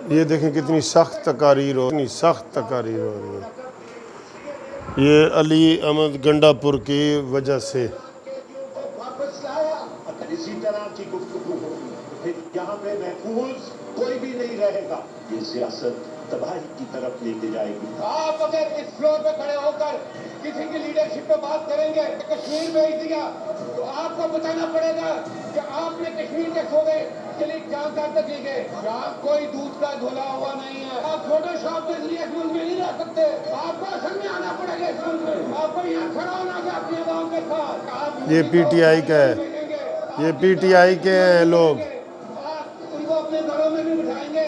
یہ دیکھیں کتنی سخت تقاریر ہو رہی ہے یہ علی احمد گنڈا پور کی وجہ سے۔ واپس لایا اگر اسی طرح کی گفتگو ہوگی پھر یہاں پہ محفوظ کوئی بھی نہیں رہے گا، یہ سیاست تباہی کی طرف لے کے جائے گی۔ آپ اگر اس فلور پہ کھڑے ہو کر کسی کی لیڈرشپ پہ بات کریں گے، کشمیر بھیج دیا تو آپ کو بتانا پڑے گا کہ آپ نے کشمیر کے صوبے کے لیے کیا کارکردگی کی ہے۔ یہاں کوئی دودھ کا دھلا ہوا نہیں ہے، آپ فوٹو شاپ کے ذریعے اس ملک میں نہیں رہ سکتے، آپ کو اصل میں آنا پڑے گا اس ملک میں، آپ کو یہاں کھڑا ہونا ہوگا اپنی عوام کے ساتھ۔ یہ پی ٹی آئی کا ہے، یہ پی ٹی آئی کے ہیں لوگ۔ آپ ان کو اپنے گھروں میں بھی بٹھائیں گے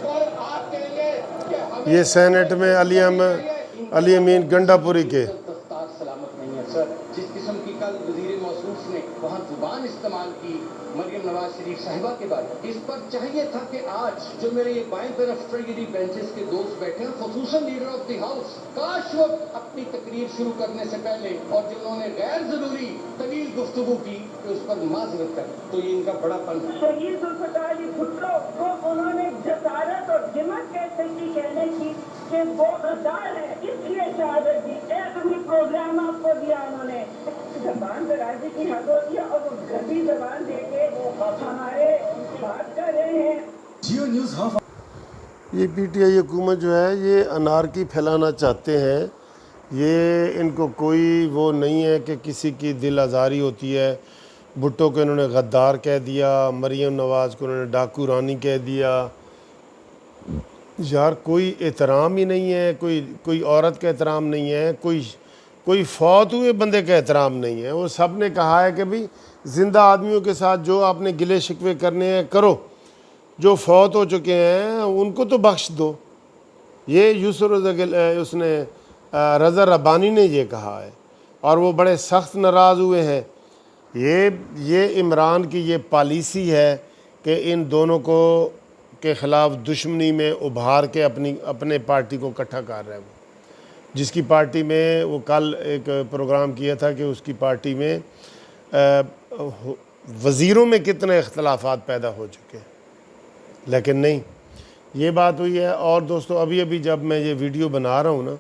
اور آپ کہیں گے کہ یہ سینٹ میں علی امین گنڈا پوری کے۔ دستار سلامت نہیں ہے سر، جس قسم کی کل وزیر موصوف نے وہاں زبان استعمال کی مریم نواز شریف صاحبہ کے بارے، اس پر چاہیے تھا کہ آج جو میرے یہ بائیں طرف ٹریجڈی بینچز کے دوست بیٹھے ہیں، خصوصاً لیڈر آف دی ہاؤس، کاش وہ اپنی تقریر شروع کرنے سے پہلے اور جنہوں نے غیر ضروری طویل گفتگو کی کہ اس پر معذرت کریں، تو یہ ان کا بڑا پن ہے۔ شہید ذوالفقار علی بھٹو کو انہوں نے جسارت اور ہمت کیسے کی کہنے کی کہ وہ غدار ہے، اس لیے شہادت دی۔ ایک بھی پروگرام آپ کو دیا انہوں نے، زبان پہ راضی کی حد ہوتی ہے اور وہ گندی زبان دے کے وہ ہمارے بات کر رہے ہیں۔ جیو نیوز یہ پی ٹی آئی حکومت جو ہے یہ انارکی پھیلانا چاہتے ہیں، یہ ان کو کوئی وہ نہیں ہے کہ کسی کی دل آزاری ہوتی ہے۔ بھٹو کو انہوں نے غدار کہہ دیا، مریم نواز کو انہوں نے ڈاکو رانی کہہ دیا۔ یار کوئی احترام ہی نہیں ہے، کوئی عورت کا احترام نہیں ہے، کوئی فوت ہوئے بندے کا احترام نہیں ہے۔ وہ سب نے کہا ہے کہ بھی زندہ آدمیوں کے ساتھ جو آپ نے گلے شکوے کرنے ہیں کرو، جو فوت ہو چکے ہیں ان کو تو بخش دو۔ یہ اس نے رضا ربانی نے یہ کہا ہے اور وہ بڑے سخت ناراض ہوئے ہیں۔ یہ عمران کی یہ پالیسی ہے کہ ان دونوں کے خلاف دشمنی میں ابھار کے اپنے پارٹی کو اکٹھا کر رہا ہے۔ وہ جس کی پارٹی میں وہ کل ایک پروگرام کیا تھا کہ اس کی پارٹی میں وزیروں میں کتنے اختلافات پیدا ہو چکے ہیں، لیکن نہیں، یہ بات ہوئی ہے۔ اور دوستو ابھی جب میں یہ ویڈیو بنا رہا ہوں نا،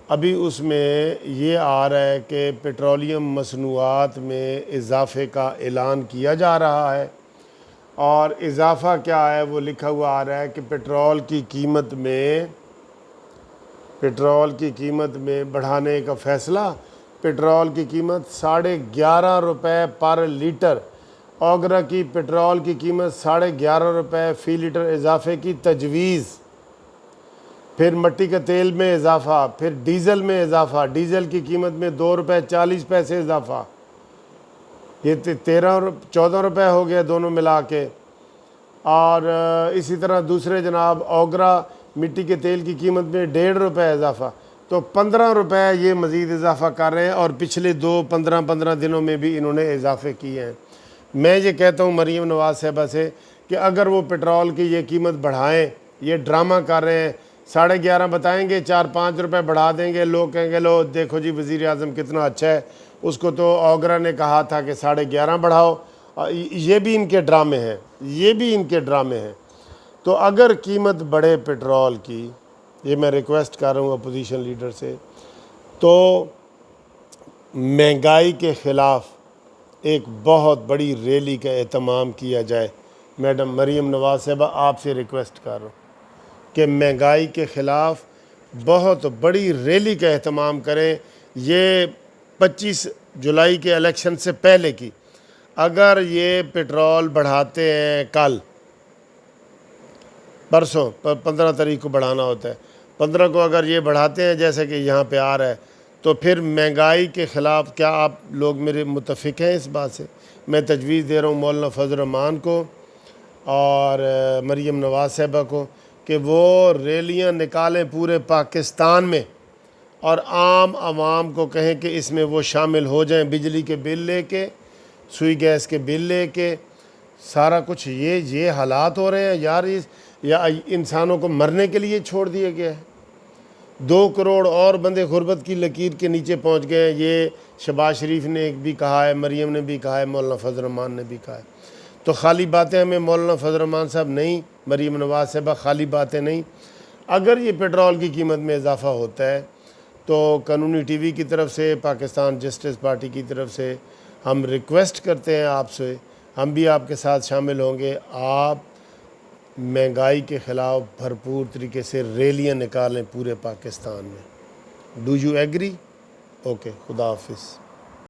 ابھی اس میں یہ آ رہا ہے کہ پیٹرولیم مصنوعات میں اضافے کا اعلان کیا جا رہا ہے، اور اضافہ کیا ہے وہ لکھا ہوا آ رہا ہے کہ پیٹرول کی قیمت میں بڑھانے کا فیصلہ۔ پیٹرول کی قیمت 11.5 روپے پر لیٹر، اوگرا کی پیٹرول کی قیمت 11.5 روپے فی لیٹر اضافے کی تجویز۔ پھر مٹی کے تیل میں اضافہ، پھر ڈیزل میں اضافہ، ڈیزل کی قیمت میں 2 روپے 40 پیسے اضافہ، یہ 14 روپے ہو گیا دونوں ملا کے۔ اور اسی طرح دوسرے جناب اوگرا مٹی کے تیل کی قیمت میں 1.5 روپے اضافہ، تو 15 روپے یہ مزید اضافہ کر رہے ہیں، اور پچھلے 15 دنوں میں بھی انہوں نے اضافے کیے ہیں۔ میں یہ کہتا ہوں مریم نواز صاحبہ سے کہ اگر وہ پیٹرول کی یہ قیمت بڑھائیں، یہ ڈرامہ کر رہے ہیں، 11.5 بتائیں گے، 4-5 روپے بڑھا دیں گے، لوگ کہیں گے لو دیکھو جی وزیر اعظم کتنا اچھا ہے، اس کو تو اوگرا نے کہا تھا کہ 11.5 بڑھاؤ۔ یہ بھی ان کے ڈرامے ہیں، تو اگر قیمت بڑھے پیٹرول کی، یہ میں ریکویسٹ کر رہا ہوں اپوزیشن لیڈر سے، تو مہنگائی کے خلاف ایک بہت بڑی ریلی کا اہتمام کیا جائے۔ میڈم مریم نواز صاحبہ آپ سے ریکویسٹ کر رہا ہوں کہ مہنگائی کے خلاف بہت بڑی ریلی کا اہتمام کریں۔ یہ 25 جولائی کے الیکشن سے پہلے کی، اگر یہ پیٹرول بڑھاتے ہیں کل پرسوں 15 تاریخ کو بڑھانا ہوتا ہے، 15 کو اگر یہ بڑھاتے ہیں جیسے کہ یہاں پہ آ رہا ہے، تو پھر مہنگائی کے خلاف کیا آپ لوگ میرے متفق ہیں اس بات سے؟ میں تجویز دے رہا ہوں مولانا فضل الرحمان کو اور مریم نواز صاحبہ کو کہ وہ ریلیاں نکالیں پورے پاکستان میں، اور عام عوام کو کہیں کہ اس میں وہ شامل ہو جائیں، بجلی کے بل لے کے، سوئی گیس کے بل لے کے، سارا کچھ۔ یہ حالات ہو رہے ہیں یار، یا انسانوں کو مرنے کے لیے چھوڑ دیا گیا ہے۔ 2 کروڑ اور بندے غربت کی لکیر کے نیچے پہنچ گئے ہیں، یہ شہباز شریف نے بھی کہا ہے، مریم نے بھی کہا ہے، مولانا فضل الرحمان نے بھی کہا ہے۔ تو خالی باتیں ہمیں مولانا فضل الرحمان صاحب نہیں، مریم نواز صاحبہ خالی باتیں نہیں. اگر یہ پیٹرول کی قیمت میں اضافہ ہوتا ہے تو قانونی ٹی وی کی طرف سے، پاکستان جسٹس پارٹی کی طرف سے ہم ریکویسٹ کرتے ہیں آپ سے، ہم بھی آپ کے ساتھ شامل ہوں گے. آپ مہنگائی کے خلاف بھرپور طریقے سے ریلیاں نکالیں پورے پاکستان میں. Do you agree? اوکے، خدا حافظ.